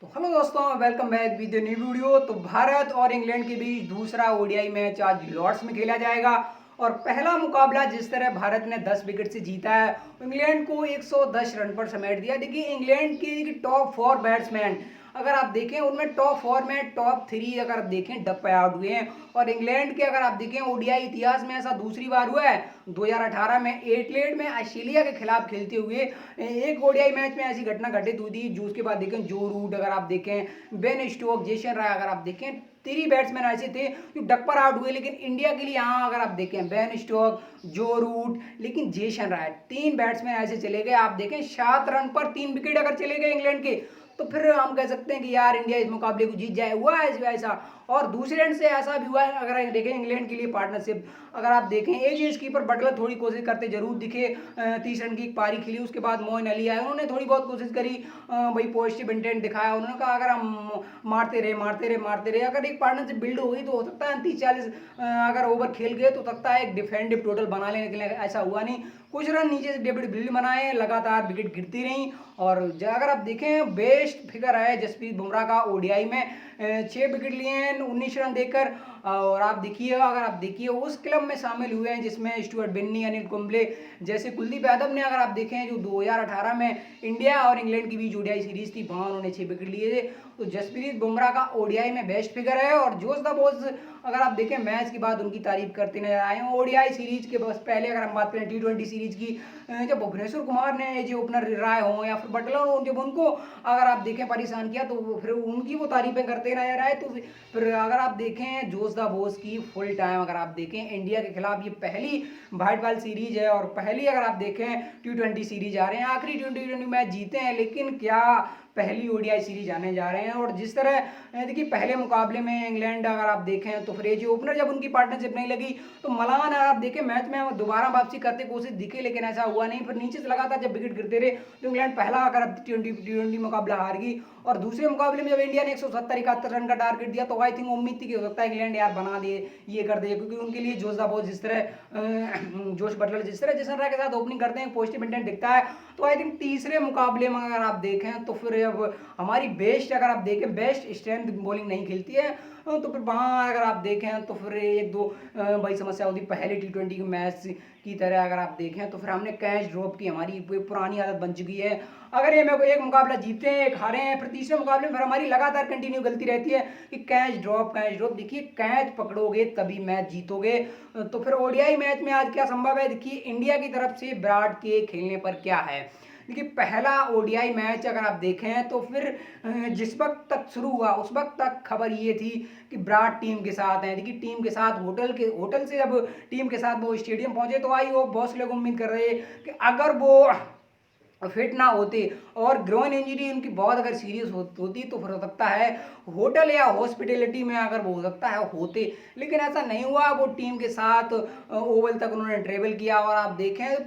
तो हेलो दोस्तों, welcome back with new video. तो भारत और इंग्लैंड के बीच दूसरा ओडीआई मैच आज लॉर्ड्स में खेला जाएगा। और पहला मुकाबला जिस तरह भारत ने 10 विकेट से जीता है, इंग्लैंड को 110 रन पर समेट दिया। देखिए, इंग्लैंड की टॉप 4 बैट्समैन अगर आप देखें, उनमें टॉप 4 में टॉप 3 अगर आप देखें डक पे आउट हुए हैं। और इंग्लैंड के अगर आप देखें ओडीआई इतिहास में ऐसा दूसरी बार हुआ है। 2018 में एडलेड में ऑस्ट्रेलिया के खिलाफ खेलते हुए एक ओडीआई मैच में ऐसी घटना घटित हुई थी। जो उसके बाद देखें जो रूट अगर आप देखें, बेन स्टोक, जेसन राय अगर आप देखें, 3 बैट्समैन ऐसे थे जो डक पर आउट हुए। लेकिन इंडिया के लिए यहाँ अगर आप देखें बेन स्टोक, जो रूट, लेकिन जेसन राय, 3 बैट्समैन ऐसे चले गए। आप देखें 7 रन पर 3 विकेट अगर चले गए इंग्लैंड के, तो फिर हम कह सकते हैं कि यार इंडिया इस मुकाबले को जीत जाए। हुआ है ऐसा। और दूसरे एंड से ऐसा भी हुआ है, अगर देखें इंग्लैंड के लिए पार्टनरशिप अगर आप देखें, एजीएस कीपर बटलर थोड़ी कोशिश करते जरूर दिखे। 30 रन की एक पारी खेली, उसके बाद मोइन अली आए, उन्होंने थोड़ी बहुत कोशिश करी, वही पॉजिटिव इंटेंट दिखाया। उन्होंने कहा अगर हम मारते रहे अगर एक पार्टनरशिप बिल्ड हो गई तो हो सकता है 30-40 अगर ओवर खेल गए तो सकता है एक डिफेंडिव टोटल बना लेने के लिए। ऐसा हुआ नहीं, कुछ रन नीचे से डेविड विली बनाए, लगातार विकेट गिरती रही। और अगर आप देखें बेस्ट फिगर है जसप्रीत बुमराह का ओडीआई में, 6 विकेट लिए हैं 19 रन देकर। और आप देखिए, अगर आप देखिए उस क्लब में शामिल हुए हैं जिसमें स्टुअर्ट बिन्नी, अनिल कुंबले जैसे कुलदीप यादव ने अगर आप देखें जो 2018 में इंडिया और इंग्लैंड के बीच ओडीआई सीरीज थी, वहां उन्होंने 6 विकेट लिए थे। तो जसप्रीत बुमराह का ओडीआई में बेस्ट फिगर है। और जोश द बोस अगर आप देखें मैच के बाद उनकी तारीफ करते नजर आए हैं। ओडीआई सीरीज के बस पहले अगर हम बात करें टी20 सीरीज की, जब भुवनेश्वर कुमार ने जो ओपनर राय हो या फिर बटलर हो, जब उनको अगर आप देखें परेशान किया तो फिर उनकी वो तारीफें करते नजर आए। तो फिर अगर आप देखें जोश द बोस की फुल टाइम अगर आप देखें इंडिया के खिलाफ ये पहली व्हाइट बॉल सीरीज है। और पहली अगर आप देखें टी20 सीरीज आ रहे हैं, आखिरी टी20 मैच जीते हैं, लेकिन क्या पहली ओडीआई सीरीज आने जा रहे हैं। और जिस तरह देखिए पहले मुकाबले में इंग्लैंड अगर आप देखें तो फिर जो ओपनर जब उनकी पार्टनरशिप नहीं लगी तो मलान अगर आप देखें मैच में दोबारा वापसी करते कोशिश दिखे, लेकिन ऐसा हुआ नहीं। फिर नीचे से लगातार जब विकेट गिरते रहे तो इंग्लैंड पहला अगर टी20 मुकाबला हार गई। और दूसरे मुकाबले में जब इंडिया ने 170-71 रन का टारगेट दिया तो आई थिंक उम्मीद थी कि हो सकता है इंग्लैंड यार बना दे, ये कर दे, क्योंकि उनके लिए जोश बहुत जिस तरह जोश बटलर जिस तरह जेसन राय के साथ ओपनिंग करते हैं पॉजिटिव इंटेंट दिखता है। तो आई थिंक तीसरे मुकाबले में अगर आप देखें तो फिर अब हमारी बेस्ट अगर आप देखें बेस्ट स्ट्रेंथ बॉलिंग नहीं खेलती है, तो फिर वहाँ अगर आप देखें तो फिर एक दो बड़ी समस्या होती। पहले टी20 के मैच की तरह अगर आप देखें तो फिर हमने कैच ड्रॉप की, हमारी पुरानी आदत बन चुकी है। अगर ये मेरे को एक मुकाबला जीते हैं, एक हारे हैं, फिर तीसरे मुकाबले में फिर हमारी लगातार कंटिन्यू गलती रहती है कि कैच ड्रॉप। देखिए कैच पकड़ोगे तभी मैच जीतोगे। तो फिर ओडीआई मैच में आज क्या संभव है, देखिए इंडिया की तरफ से विराट के खेलने पर क्या है। देखिए पहला ओडीआई मैच अगर आप देखें तो फिर जिस वक्त तक शुरू हुआ उस वक्त तक खबर ये थी कि विराट टीम के साथ हैं। देखिए टीम के साथ होटल से जब टीम के साथ वो स्टेडियम पहुंचे तो आई वो बहुत से लोग उम्मीद कर रहे कि अगर वो फिट ना होते और ग्रोइन इंजरी उनकी बहुत अगर सीरियस होती तो फिर हो सकता है होटल या हॉस्पिटलिटी में अगर वो हो सकता है होते। लेकिन ऐसा नहीं हुआ, वो टीम के साथ ओवल तक उन्होंने ट्रेवल किया। और आप देखें तो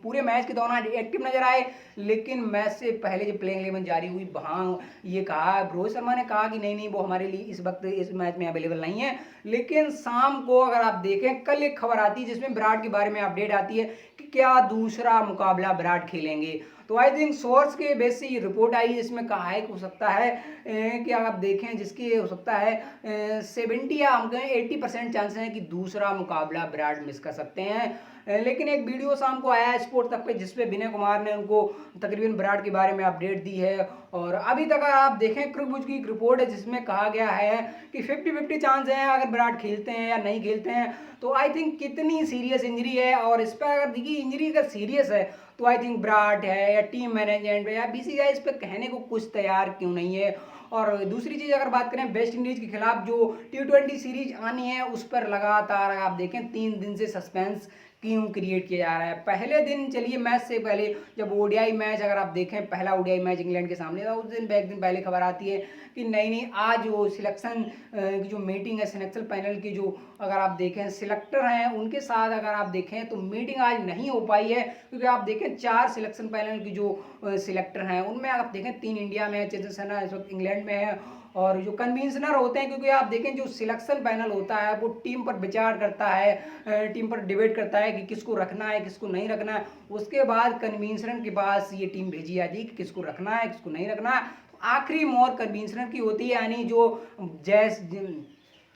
पूरे मैच के दौरान एक्टिव नजर आए। लेकिन मैच से पहले जब प्लेइंग 11 जारी हुई वहाँ ये कहा, रोहित शर्मा ने कहा कि नहीं वो हमारे लिए इस वक्त इस मैच में अवेलेबल नहीं है। लेकिन शाम को अगर आप देखें कल एक खबर आती है जिसमें विराट के बारे में अपडेट आती है कि क्या दूसरा मुकाबला विराट खेलेंगे। तो आई थिंक सोर्स के बेस से ये रिपोर्ट आई जिसमें कहा है कि हो सकता है कि आप देखें जिसके हो सकता है 70 या हम कहें 80% चांसेस हैं कि दूसरा मुकाबला विराट मिस कर सकते हैं। लेकिन एक वीडियो शाम को आया है स्पोर्ट तक पे जिसपे विनय कुमार ने उनको तकरीबन विराट के बारे में अपडेट दी है। और अभी तक आप देखें क्रिकबुज की एक रिपोर्ट है जिसमें कहा गया है कि 50-50 चांस है अगर विराट खेलते हैं या नहीं खेलते हैं। तो आई थिंक कितनी सीरियस इंजरी है, और इस पर अगर देखिए इंजरी अगर सीरियस है तो आई थिंक विराट है या टीम मैनेजमेंट या बीसीसीआई इस पर कहने को कुछ तैयार क्यों नहीं है। और दूसरी चीज़ अगर बात करें वेस्ट इंडीज के खिलाफ जो टी20 सीरीज आनी है उस पर लगातार आप देखें 3 दिन से सस्पेंस क्यों क्रिएट किया जा रहा है। पहले दिन चलिए मैच से पहले जब ओडीआई मैच अगर आप देखें पहला ओडीआई मैच इंग्लैंड के सामने था, उस दिन एक दिन पहले खबर आती है कि नहीं आज वो सिलेक्शन की जो मीटिंग है सिलेक्शन पैनल की जो अगर आप देखें सिलेक्टर हैं उनके साथ अगर आप देखें तो मीटिंग आज नहीं हो पाई है। क्योंकि आप देखें 4 सिलेक्शन पैनल की जो सिलेक्टर हैं उनमें आप देखें 3 इंडिया में है, चेतन सैना इस वक्त इंग्लैंड में है। और जो कन्वीनर होते हैं, क्योंकि आप देखें जो सिलेक्शन पैनल होता है वो टीम पर विचार करता है, टीम पर डिबेट करता है कि किसको रखना है किसको नहीं रखना है। उसके बाद कन्वीनर के पास ये टीम भेजी जाती है कि किसको रखना है किसको नहीं रखना है। आखिरी मोहर कमिश्नर की होती है, यानी जो जैस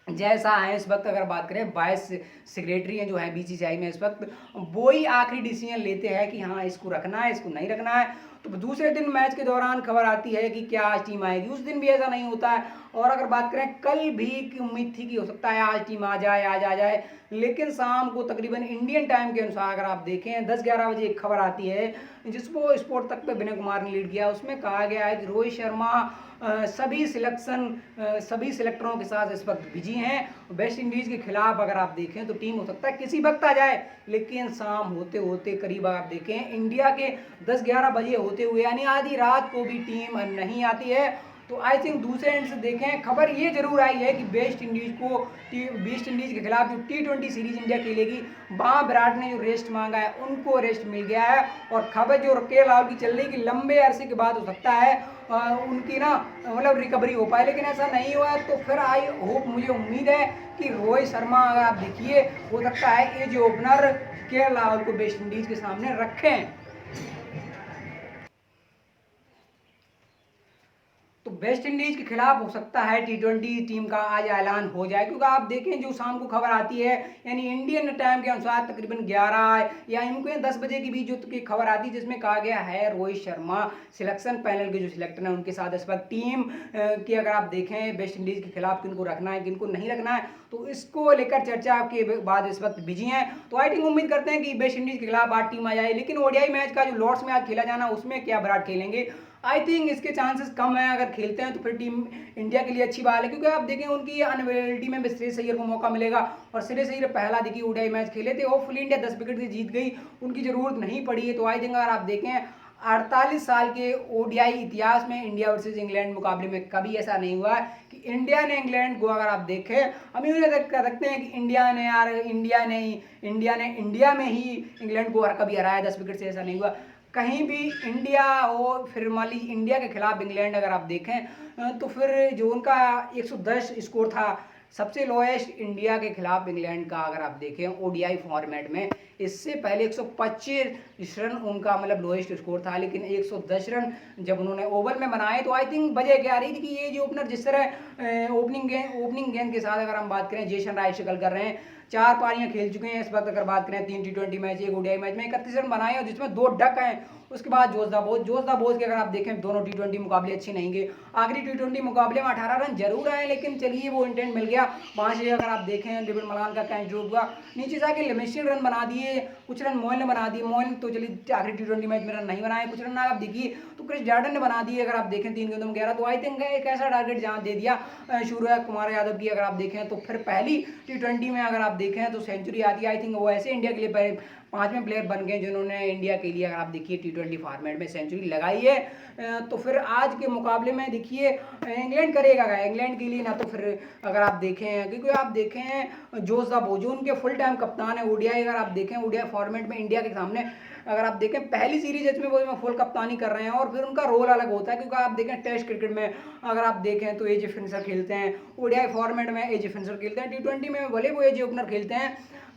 जैसा है इस वक्त अगर बात करें वाइस सेक्रेटरी हैं जो है बीसीसीआई में इस वक्त, वो ही आखिरी डिसीजन लेते हैं कि हाँ इसको रखना है इसको नहीं रखना है। तो दूसरे दिन मैच के दौरान खबर आती है कि क्या आज टीम आएगी, उस दिन भी ऐसा नहीं होता है। और अगर बात करें कल भी की उम्मीद थी कि हो सकता है आज टीम आ जाए आज आ जाए, लेकिन शाम को तकरीबन इंडियन टाइम के अनुसार अगर आप देखें 10-11 बजे एक खबर आती है जिसको स्पोर्ट तक पे विनय कुमार ने लीड किया। उसमें कहा गया है कि रोहित शर्मा सभी सिलेक्टरों के साथ इस वक्त बिजी हैं। वेस्ट इंडीज के खिलाफ अगर आप देखें तो टीम हो सकता है किसी वक्त आ जाए, लेकिन शाम होते होते करीब आप देखें इंडिया के 10-11 बजे होते हुए यानी आधी रात को भी टीम नहीं आती है। तो आई थिंक दूसरे एंड से देखें खबर ये जरूर आई है कि वेस्ट इंडीज के खिलाफ जो T20 सीरीज इंडिया खेलेगी वहाँ विराट ने जो रेस्ट मांगा है उनको रेस्ट मिल गया है। और खबर जो केएल राहुल की चल रही कि लंबे अरसे के बाद हो सकता है उनकी ना मतलब रिकवरी हो पाए, लेकिन ऐसा नहीं हुआ है। तो फिर आई होप मुझे उम्मीद है कि रोहित शर्मा अगर आप देखिए हो सकता है ये जो ओपनर केएल राहुल को वेस्ट इंडीज के सामने रखें। तो वेस्ट इंडीज के खिलाफ हो सकता है T20 टीम का आज ऐलान हो जाए, क्योंकि आप देखें जो शाम को खबर आती है यानी इंडियन टाइम के अनुसार तकरीबन 11 या इनको 10 बजे के बीच जो की खबर आती है जिसमें कहा गया है रोहित शर्मा सिलेक्शन पैनल के जो सिलेक्टर हैं उनके साथ इस वक्त टीम की अगर आप देखें वेस्ट इंडीज के खिलाफ किनको रखना है किनको नहीं रखना है, तो इसको लेकर चर्चा के बाद इस वक्त बिजी हैं। तो आई थिंक उम्मीद करते हैं कि वेस्ट इंडीज के खिलाफ आज टीम आ जाए, लेकिन ओडीआई मैच का जो लॉर्ड्स में आज खेला जाना उसमें क्या विराट खेलेंगे, आई थिंक इसके चांसेस कम है। अगर खेलते हैं तो फिर टीम इंडिया के लिए अच्छी बात है, क्योंकि आप देखें उनकी अनअवेलेबिलिटी में भी श्रेयस अय्यर को मौका मिलेगा। और श्रेयस अय्यर पहला देखिए ओडीआई मैच खेले थे, होपफुली इंडिया 10 विकेट से जीत गई, उनकी जरूरत नहीं पड़ी है। तो आई थिंक अगर आप देखें 48 साल के ओडीआई इतिहास में इंडिया वर्सेस इंग्लैंड मुकाबले में कभी ऐसा नहीं हुआ है कि इंडिया ने इंग्लैंड को, अगर आप देखें हम यूँ कह सकते हैं कि इंडिया में ही इंग्लैंड को कभी हराया 10 विकेट से, ऐसा नहीं हुआ कहीं भी इंडिया हो। फिर मान लीजिए इंडिया के खिलाफ इंग्लैंड अगर आप देखें तो फिर जो उनका 110 स्कोर था सबसे लोएस्ट इंडिया के खिलाफ इंग्लैंड का अगर आप देखें ओडीआई फॉर्मेट में, इससे पहले 125 रन उनका मतलब लोएस्ट स्कोर था, लेकिन 110 रन जब उन्होंने ओवल में बनाए। तो आई थिंक वजह क्या आ रही थी कि ये जो ओपनर जिस तरह ओपनिंग गेंद के साथ अगर हम बात करें जेसन राय शक्ल कर रहे हैं, 4 पारियां खेल चुके हैं इस वक्त अगर बात करें 3 T20 मैच 1 ओडीआई मैच में 31 रन बनाए और जिसमें 2 डक हैं। उसके बाद जोशदा बोस के अगर आप देखें दोनों T20 मुकाबले अच्छे नहीं गए, आखिरी T20 मुकाबले में 18 रन जरूर आए, लेकिन चलिए वो इंटेंट मिल गया। 5 अगर आप देखें डेविड मलान का कैच ड्रॉप हुआ, नीचे जाके लिमिटेड रन बना दिए, कुछ रन मोइन ने बना दिए। मोइन तो चलिए आखिरी T20 मैच में रन नहीं बनाए, कुछ रन आप देखिए तो क्रिस जॉर्डन ने बना दिए अगर आप देखें 3 गेंदों में 11। तो आई थिंक एक ऐसा टारगेट जहां दे दिया सूर्य कुमार यादव की अगर आप देखें तो फिर पहली T20 में अगर आप देखें तो सेंचुरी आती है। आई थिंक वो ऐसे इंडिया के लिए 5वें प्लेयर बन गए जिन्होंने इंडिया के लिए अगर आप देखिए T20 फॉर्मेट में सेंचुरी लगाई है। तो फिर आज के मुकाबले में देखिए इंग्लैंड करेगा क्या, इंग्लैंड के लिए ना तो फिर अगर आप देखें क्योंकि आप देखें जोशदा बोस उनके फुल टाइम कप्तान है ओडीआई, अगर आप देखें ओडीआई फॉर्मेट में इंडिया के सामने अगर आप देखें पहली सीरीज इसमें वो फुल कप्तानी कर रहे हैं और फिर उनका रोल अलग होता है, क्योंकि आप देखें टेस्ट क्रिकेट में अगर आप देखें तो एज फिनिशर खेलते हैं, ओडीआई फॉर्मेट में एज फिनिशर खेलते हैं, T20 में भले वो एज ओपनर खेलते हैं।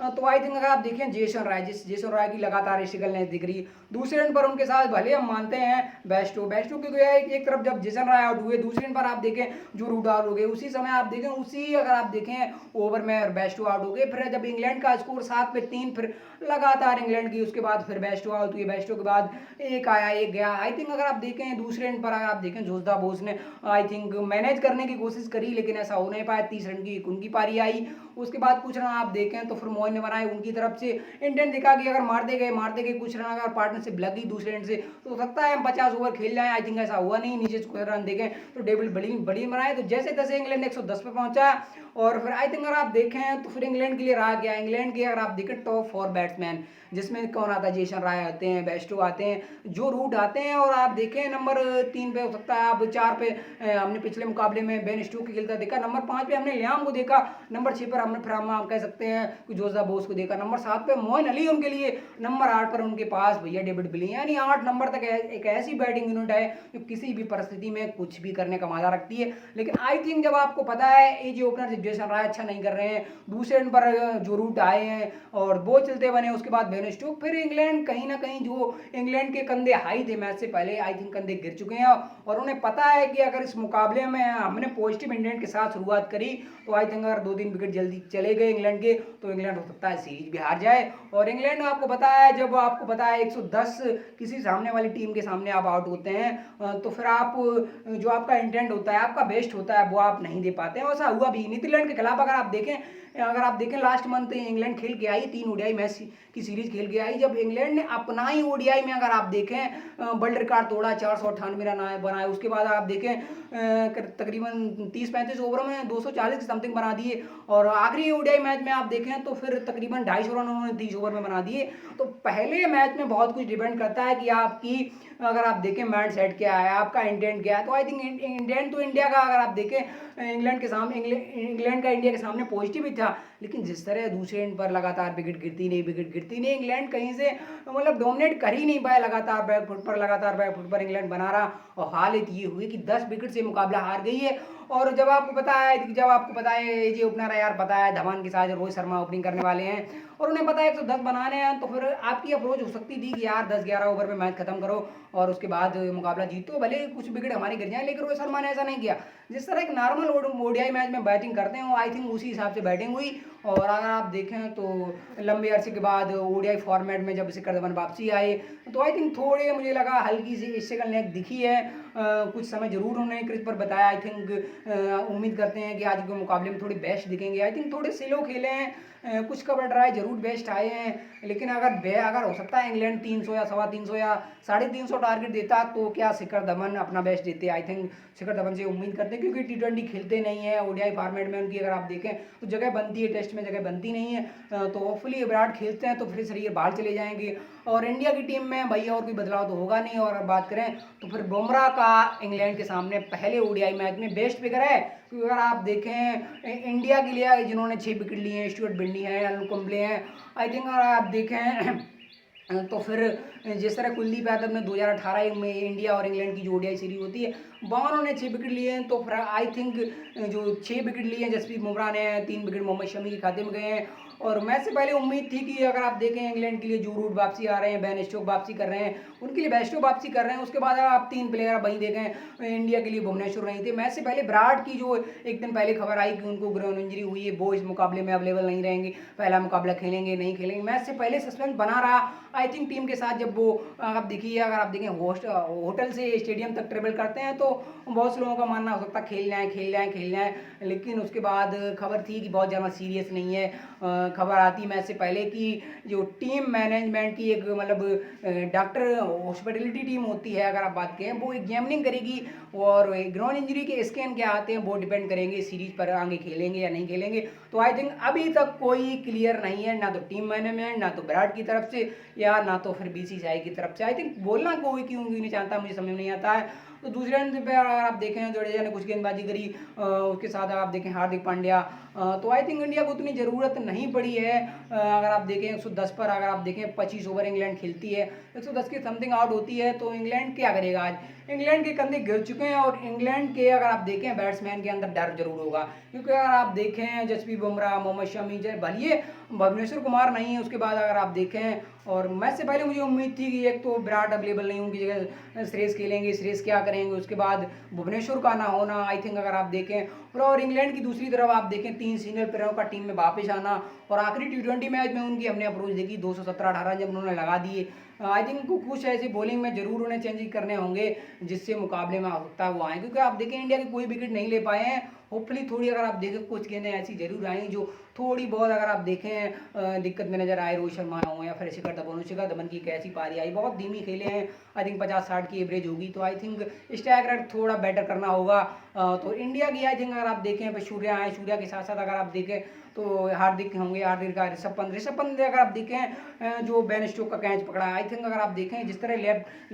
तो आई थिंक अगर आप देखें जेसन राय की लगातार स्ट्रगल दिख रही, दूसरे रन पर उनके साथ भले हम मानते हैं बेस्टो क्योंकि एक तरफ जब जेसन राय आउट हुए दूसरे रन पर आप देखें जो रूट आउट हो गए, उसी समय आप देखें उसी अगर आप देखें ओवर में बेस्टो आउट हो गए। फिर जब इंग्लैंड का स्कोर 7 पे 3 फिर लगातार इंग्लैंड की, उसके बाद फिर बेस्टो आउट हुई, बेस्टो के बाद एक आया एक गया। आई थिंक अगर आप देखें दूसरे रन पर अगर आप देखें जोशदा बोस ने आई थिंक मैनेज करने की कोशिश करी, लेकिन ऐसा हो नहीं पाया। 30 रन की उनकी पारी आई, उसके बाद कुछ रन आप देखें तो फिर मोइन ने बनाए उनकी तरफ से, इंटेंट दिखा कि अगर मारते गए कुछ रन अगर पार्टनरशिप लगी दूसरे एंड से तो सकता है हम 50 ओवर खेल जाएं। आई थिंक ऐसा हुआ नहीं, नीचे कुछ रन देखें तो डेविड बड़ी बनाए, तो जैसे तैसे इंग्लैंड 110 पे पहुंचा। और फिर आई थिंक अगर आप देखें तो फिर इंग्लैंड के लिए रहा गया, इंग्लैंड के अगर आप देखें टॉप 4 बैट्समैन जिसमें कौन आता है, जेसन राय आते हैं, बेस्टो आते हैं, जो रूट आते हैं। और आप देखें नंबर 3 पे हो सकता है, आप 4 पे हमने पिछले मुकाबले में बेन स्टोक्स खेलता देखा, नंबर 5 पे हमने लियाम को देखा, नंबर 6 पर हमने फिर हम आप कह सकते हैं कि जोशदा बोस को देखा, नंबर 7 पे मोइन अली उनके लिए, नंबर 8 पर उनके पास भैया डेविड विली, यानी 8 नंबर तक एक ऐसी बैटिंग यूनिट है जो किसी भी परिस्थिति में कुछ भी करने का मादा रखती है। लेकिन आई थिंक जब आपको पता है एज ओपनर जेसन रॉय अच्छा नहीं कर रहे हैं, दूसरे एंड पर जो रूट आए हैं और वो चलते बने, उसके बाद बेन स्टोक्स, फिर इंग्लैंड कहीं ना कहीं जो इंग्लैंड के कंधे हाई थे मैच से पहले, आई थिंक कंधे गिर चुके हैं और उन्हें पता है कि अगर इस मुकाबले में हमने पॉजिटिव इंटेंट के साथ शुरुआत करी तो आई थिंक अगर 2-3 विकेट जल्दी चले गए इंग्लैंड के तो इंग्लैंड हो सकता है सीरीज भी हार जाए। और इंग्लैंड आपको पता है, जब आपको पता है 110 किसी सामने वाली टीम के सामने आप आउट होते हैं तो फिर आप जो आपका इंटेंट होता है, आपका बेस्ट होता है, वो आप नहीं दे पाते हैं। ऐसा हुआ भी नीदरलैंड के खिलाफ अगर आप देखें लास्ट मंथ इंग्लैंड खेल के आई 3 ओडीआई मैच की सीरीज खेल के आई, जब इंग्लैंड ने अपना ही ओडीआई में अगर आप देखें वर्ल्ड रिकॉर्ड तोड़ा, 498 रन बनाए, उसके बाद आप देखें तकरीबन 30-35 ओवर में 240 समथिंग बना दिए और आखिरी ओडीआई मैच में आप देखें तो फिर तकरीबन 250 रन उन्होंने 30 ओवर में बना दिए। तो पहले मैच में बहुत कुछ डिपेंड करता है कि आपकी अगर आप देखें माइंड सेट क्या है, आपका इंटेंट क्या है। तो आई थिंक इंटेंट तो इंडिया का अगर आप देखें इंग्लैंड के सामने इंग्लैंड का इंडिया के सामने पॉजिटिव ही था, लेकिन जिस तरह दूसरे एंड पर लगातार विकेट गिरती नहीं, इंग्लैंड कहीं से मतलब डोमिनेट कर ही नहीं पाया, लगातार बैक फुट पर इंग्लैंड बना रहा और हालत ये हुई कि 10 विकेट से मुकाबला हार गई है। और जब आपको पता है ये ओपनर है यार, पता है धवन के साथ रोहित शर्मा ओपनिंग करने वाले हैं और उन्हें पता है 110 बनाने हैं, तो फिर आपकी अप्रोच हो सकती थी कि यार 10-11 ओवर में मैच खत्म करो और उसके बाद मुकाबला जीतो, भले कुछ विकेट हमारे गिर जाए, लेकिन रोहित शर्मा ने ऐसा नहीं किया। जिस तरह एक नॉर्मल ओडीआई मैच में बैटिंग करते हैं, आई थिंक उसी हिसाब से बैटिंग हुई। और अगर आप देखें तो लंबे अरसे के बाद ओडीआई फॉर्मेट में जब शिखर धवन वापसी आए तो आई थिंक थोड़े मुझे लगा हल्की सी सेकंड लेग दिखी है, कुछ समय जरूर उन्होंने क्रिज पर बताया। आई थिंक उम्मीद करते हैं कि आज के मुकाबले में थोड़ी बेस्ट दिखेंगे। आई थिंक थोड़े स्लो खेले हैं, कुछ कवर ड्राई जरूर बेस्ट आए हैं, लेकिन अगर हो सकता है इंग्लैंड 300 या 350 या 350 टारगेट देता तो क्या शिखर धवन अपना बेस्ट देते। आई थिंक शिखर धवन से उम्मीद करते हैं क्योंकि T20 खेलते नहीं है, ओडीआई फॉर्मेट में उनकी अगर आप देखें तो जगह बनती है, टेस्ट में जगह बनती नहीं है, तो होपफुली विराट खेलते हैं तो फिर शरीर बाहर चले जाएंगे और इंडिया की टीम में भैया और कोई बदलाव तो होगा नहीं। और बात करें तो फिर बुमराह का इंग्लैंड के सामने पहले ओडीआई मैच में बेस्ट फिगर है, क्योंकि अगर आप देखें इंडिया के लिए जिन्होंने 6 विकेट लिए हैं, स्टुअर्ट बिन्नी है, अनिल कुंबले हैं, आई थिंक अगर आप देखें तो फिर जिस तरह कुलदीप यादव ने 2018 में इंडिया और इंग्लैंड की जो ओडीआई सीरीज होती है वहाँ उन्होंने 6 विकेट लिए हैं, तो फिर आई थिंक जो 6 विकेट लिए हैं जसप्रीत बुमराह ने 3 विकेट मोहम्मद शमी के खाते में गए हैं। और मैच से पहले उम्मीद थी कि अगर आप देखें इंग्लैंड के लिए जो रूट वापसी आ रहे हैं, बेन स्टोक्स वापसी कर रहे हैं, उनके लिए बेस्टो वापसी कर रहे हैं, उसके बाद अगर आप 3 प्लेयर वहीं देखें इंडिया के लिए भुवनेश्वर नहीं थे। मैच से पहले विराट की जो एक दिन पहले खबर आई कि उनको ग्राउंड इंजरी हुई है, वो इस मुकाबले में अवेलेबल नहीं रहेंगे, पहला मुकाबला खेलेंगे नहीं खेलेंगे, मैच से पहले सस्पेंस बना रहा। आई थिंक टीम के साथ जब वो आप देखिए अगर आप देखें होटल से स्टेडियम तक ट्रेवल करते हैं तो बहुत से लोगों का मानना हो सकता है खेल जाए, लेकिन उसके बाद खबर थी कि बहुत ज़्यादा सीरियस नहीं है। खबर आती मैच से पहले कि जो टीम मैनेजमेंट की एक मतलब डॉक्टर हॉस्पिटलिटी टीम होती है, अगर आप बात करें वो एग्जामिनिंग करेगी और ग्राउंड इंजरी के स्कैन क्या आते हैं वो डिपेंड करेंगे सीरीज पर आगे खेलेंगे या नहीं खेलेंगे। तो आई थिंक अभी तक कोई क्लियर नहीं है, ना तो टीम मैनेजमेंट, ना तो विराट की तरफ से या ना तो फिर बीसीसीआई की तरफ से। आई थिंक बोलना कोई क्यों नहीं चाहता, मुझे समझ नहीं आता है। तो दूसरे एंड पे अगर आप देखें जडेजा ने कुछ गेंदबाजी करी, उसके साथ आप देखें हार्दिक पांड्या, तो आई थिंक इंडिया को उतनी ज़रूरत नहीं पड़ी है। अगर आप देखें 110 पर अगर आप देखें 25 ओवर इंग्लैंड खेलती है, 110 की समथिंग आउट होती है, तो इंग्लैंड क्या करेगा आज। इंग्लैंड के कंधे गिर चुके हैं और इंग्लैंड के अगर आप देखें बैट्समैन के अंदर डर जरूर होगा, क्योंकि अगर आप देखें जसप्रीत बुमराह, मोहम्मद शमी, भले भुवनेश्वर कुमार नहीं है, उसके बाद अगर आप देखें और मैच से पहले मुझे उम्मीद थी कि एक तो विराट अवेलेबल नहीं, उनकी जगह श्रेयस खेलेंगे, श्रेयस क्या करेंगे, उसके बाद भुवनेश्वर का ना होना। आई थिंक अगर आप देखें और इंग्लैंड की दूसरी तरफ आप देखें 3 सीनियर प्लेयरों का टीम में वापस आना और आखिरी T20 मैच में उनकी हमने अप्रोच देखी 217-18 जब उन्होंने लगा दिए। आई थिंक कुछ ऐसे बॉलिंग में जरूर उन्हें चेंज करने होंगे जिससे मुकाबले में आ सकता है वो आए, क्योंकि आप देखें इंडिया के कोई विकेट नहीं ले पाए हैं। होपफुली थोड़ी अगर आप देखें कुछ गेंदें ऐसी जरूर आई जो थोड़ी बहुत अगर आप देखें दिक्कत में नजर आए, रोहित शर्मा हो या फिर शिखर धवन की कैसी पारी आई, बहुत धीमी खेले हैं, आई थिंक 50-60 की एवरेज होगी, तो आई थिंक स्ट्राइक रेट थोड़ा बेटर करना होगा। तो इंडिया की आई थिंक अगर आप देखें सूर्या के साथ साथ अगर आप देखें तो हार्दिक होंगे, हार्दिक का ऋषभ पंत अगर आप देखें जो बेन स्टोक्स का कैच पकड़ा, आई थिंक अगर आप देखें जिस तरह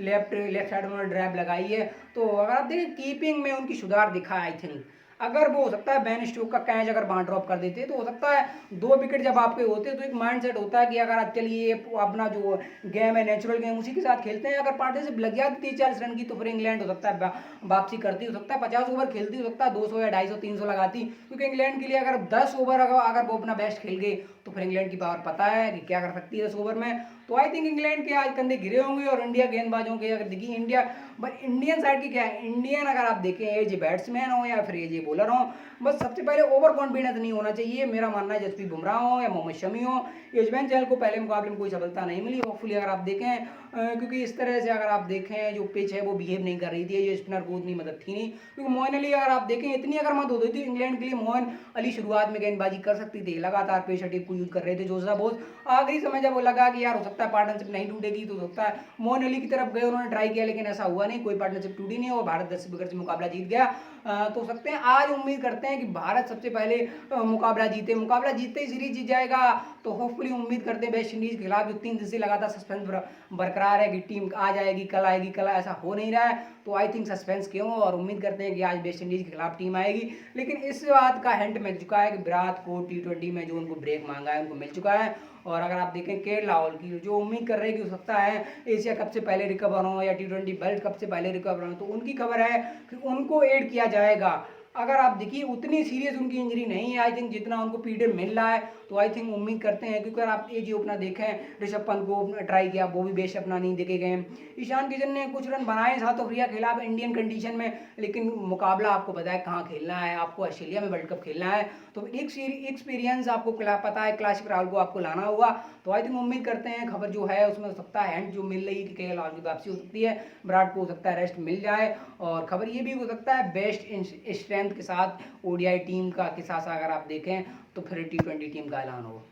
लेफ्ट साइड में ड्राइव लगाई है, तो अगर आप देखें कीपिंग में उनकी सुधार दिखा। आई थिंक अगर वो हो सकता है बेन स्टोक्स का कैच अगर वहां ड्रॉप कर देते तो हो सकता है 2 विकेट जब आपके होते तो एक माइंड सेट होता है कि अगर आप चलिए अपना जो गेम है नेचुरल गेम उसी के साथ खेलते हैं, अगर पार्टनरशिप लग जाती 30-40 रन की तो फिर इंग्लैंड हो सकता है वापसी करती, हो सकता है 50 ओवर खेलती, हो सकता है 200 या 250 300 लगाती, क्योंकि इंग्लैंड के लिए अगर 10 ओवर अगर वो अपना बेस्ट खेल गए तो फिर इंग्लैंड की पावर पता है कि क्या कर सकती है 10 ओवर में। तो आई थिंक इंग्लैंड के आज कंधे गिरे होंगे और इंडिया गेंदबाजों के अगर देखिए इंडिया बट इंडियन साइड की क्या है, इंडियन अगर आप देखें एज ए बैट्समैन हो या फिर एज ए बॉलर हो, बस सबसे पहले ओवर कॉन्फिडेंस नहीं होना चाहिए। मेरा मानना है जसप्रीत बुमराह हो या मोहम्मद शमी हो, यजमान चहल को पहले मुकाबले में कोई सफलता नहीं मिली होपफुली अगर आप देखें, क्योंकि इस तरह से अगर आप देखें जो पिच है वो बिहेव नहीं कर रही थी, ये स्पिनर को उतनी मदद थी नहीं, क्योंकि मोइन अली अगर आप देखें इतनी अगर मदद होती थी इंग्लैंड के लिए, मोइन अली शुरुआत में गेंदबाजी कर सकती थी, लगातार पेसर टीप को यूज कर रहे थे जोशा बोस, आखिरी समय जब वो लगा कि यार हो सकता है पार्टनरशिप नहीं टूटेगी तो हो सकता है मोइन अली की तरफ गए, उन्होंने ट्राई किया लेकिन ऐसा हुआ नहीं, कोई पार्टनरशिप टूटी नहीं और भारत 10 विकेट से मुकाबला जीत गया। तो हो सकते हैं आज उम्मीद करते हैं कि भारत सबसे पहले मुकाबला जीतते ही सीरीज जीत जाएगा। तो होपफुली उम्मीद करते हैं वेस्ट इंडीज के खिलाफ जो 3 दिन से लगातार सस्पेंस बरकरार है कि टीम आ जाएगी कल आएगी कल, ऐसा हो नहीं रहा है, तो आई थिंक सस्पेंस क्यों, और उम्मीद करते हैं कि आज वेस्ट इंडीज के खिलाफ टीम आएगी। लेकिन इस बात का हिंट मिल चुका है कि विराट को T20 में जो उनको ब्रेक मांगा है उनको मिल चुका है, और अगर आप देखें केएल राहुल की जो उम्मीद कर रहे हैं कि हो सकता है एशिया कप से पहले रिकवर हो या T20 वर्ल्ड कप से पहले रिकवर हो, तो उनकी खबर है कि उनको ऐड किया जाएगा। अगर आप देखिए उतनी सीरियस उनकी इंजरी नहीं है आई थिंक जितना उनको पीरियड मिल रहा है, तो आई थिंक उम्मीद करते हैं, क्योंकि अगर आप ये जो अपना देखें ऋषभ पंत को ट्राई किया वो भी बेस्ट अपना नहीं देखे गए, ईशान किशन ने कुछ रन बनाए साउथ अफ्रीका के खिलाफ इंडियन कंडीशन में, लेकिन मुकाबला आपको पता है कहाँ खेलना है, आपको ऑस्ट्रेलिया में वर्ल्ड कप खेलना है, तो एक एक्सपीरियंस आपको पता है क्लासिक राहुल को आपको लाना होगा। तो आई थिंक उम्मीद करते हैं खबर जो है उसमें हो सकता है एंड जो मिल रही है कि केएल राहुल की वापसी हो सकती है, विराट को हो सकता है रेस्ट मिल जाए, और खबर ये भी हो सकता है बेस्ट स्ट्रेंथ के साथ ओडीआई टीम का के साथ अगर आप देखें तो फिर T20 टीम का ऐलान हो।